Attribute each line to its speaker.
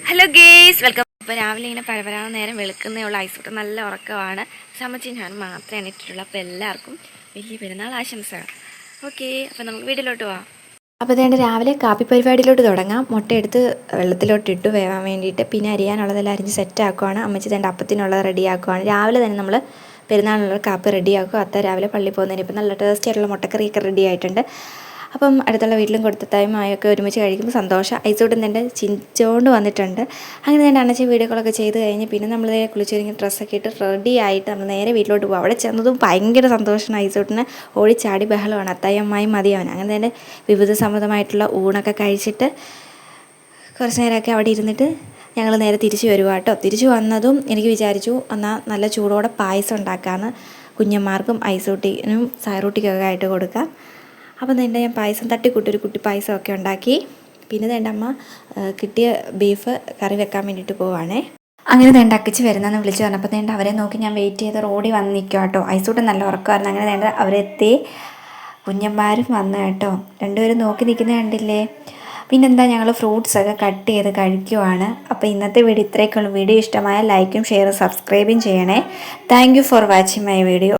Speaker 1: Hello guys, welcome. ഇപ്പോൾ രാവിലെ ഇങ്ങനെ പരപരാന്ന് നേരം വെളുക്കുന്നേ ഉള്ള ഐസൂട്ട് നല്ല ഉറക്കമാണ്. സമ്മച്ചി ഞാൻ മാത്രമേ എണീറ്റിട്ടുള്ളൂ. അപ്പോൾ എല്ലാവർക്കും വലിയ പെരുന്നാൾ ആശംസകൾ. ഓക്കെ, അപ്പോൾ നമുക്ക് വീട്ടിലോട്ട് പോവാം. അപ്പോൾ ഇതേണ്ട രാവിലെ കാപ്പി പരിപാടിയിലോട്ട് തുടങ്ങാം. മുട്ടയെടുത്ത് വെള്ളത്തിലോട്ട് ഇട്ടു വേവാൻ വേണ്ടിയിട്ട്. പിന്നെ അരിയാനുള്ളതെല്ലാം അരിഞ്ഞ് സെറ്റ് ആക്കുവാണ്. അമ്മച്ചി തേണ്ട അപ്പത്തിനുള്ളത് റെഡി ആക്കുവാണ്. രാവിലെ തന്നെ നമ്മൾ പെരുന്നാളിനുള്ള കാപ്പി റെഡിയാക്കും. അത്ത രാവിലെ പള്ളിയിൽ പോകുന്നതിന് ഇപ്പം നല്ല ടേസ്റ്റി ആയിട്ടുള്ള മുട്ടക്കറിയൊക്കെ റെഡി ആയിട്ടുണ്ട്. അപ്പം അടുത്തുള്ള വീട്ടിലും കൊടുത്തത്തായും മായൊക്കെ ഒരുമിച്ച് കഴിക്കുമ്പോൾ സന്തോഷം. ഐസോട്ടും തന്നെ ചിരിച്ചുകൊണ്ട് വന്നിട്ടുണ്ട്. അങ്ങനെ തന്നെ അണ്ണച്ചി വീഡിയോ കോളൊക്കെ ചെയ്ത് കഴിഞ്ഞ് പിന്നെ നമ്മൾ കുളിച്ചൊരുങ്ങി ഡ്രസ്സൊക്കെ ഇട്ട് റെഡി ആയിട്ട് നമ്മൾ നേരെ വീട്ടിലോട്ട് പോകും. അവിടെ ചെന്നതും ഭയങ്കര സന്തോഷമാണ്. ഐസോട്ടിന് ഓടിച്ചാടി ബഹളമാണ്. അത്തായും അമ്മായും മതിയവൻ. അങ്ങനെ തന്നെ വിവിധ സമൃദ്ധമായിട്ടുള്ള ഊണൊക്കെ കഴിച്ചിട്ട് കുറച്ച് നേരമൊക്കെ അവിടെ ഇരുന്നിട്ട് ഞങ്ങൾ നേരെ തിരിച്ചു വരുക കേട്ടോ. തിരിച്ചു വന്നതും എനിക്ക് വിചാരിച്ചു എന്നാൽ നല്ല ചൂടോടെ പായസം ഉണ്ടാക്കാമെന്ന്. കുഞ്ഞന്മാർക്കും ഐസൂട്ടിനും സായറൂട്ടിക്കൊക്കെ ആയിട്ട് കൊടുക്കാം. അപ്പം തന്നെ ഞാൻ പായസം തട്ടിക്കൂട്ടൊരു കുട്ടി പായസമൊക്കെ ഉണ്ടാക്കി. പിന്നെ എൻ്റെ അമ്മ കിട്ടിയ ബീഫ് കറി വെക്കാൻ വേണ്ടിയിട്ട് പോവാണേ. അങ്ങനെ തേണ്ട അക്കിച്ച് വരുന്നതെന്ന് വിളിച്ച് പറഞ്ഞപ്പോൾ തേണ്ട അവരെ നോക്കി ഞാൻ വെയിറ്റ് ചെയ്ത് റോഡിൽ വന്ന് നിൽക്കുക കേട്ടോ. ഐസൂട്ട് നല്ല ഉറക്കമായിരുന്നു. അങ്ങനെ തേണ്ട അവരെത്തി. കുഞ്ഞന്മാരും വന്നു കേട്ടോ. രണ്ടുപേരും നോക്കി നിൽക്കുന്നത് കണ്ടില്ലേ. പിന്നെന്താ, ഞങ്ങൾ ഫ്രൂട്ട്സൊക്കെ കട്ട് ചെയ്ത് കഴിക്കുവാണ്. അപ്പോൾ ഇന്നത്തെ വീഡിയോ ഇത്രയൊക്കെയുള്ളൂ. വീഡിയോ ഇഷ്ടമായ ലൈക്കും ഷെയറും സബ്സ്ക്രൈബും ചെയ്യണേ. Thank you for watching my video.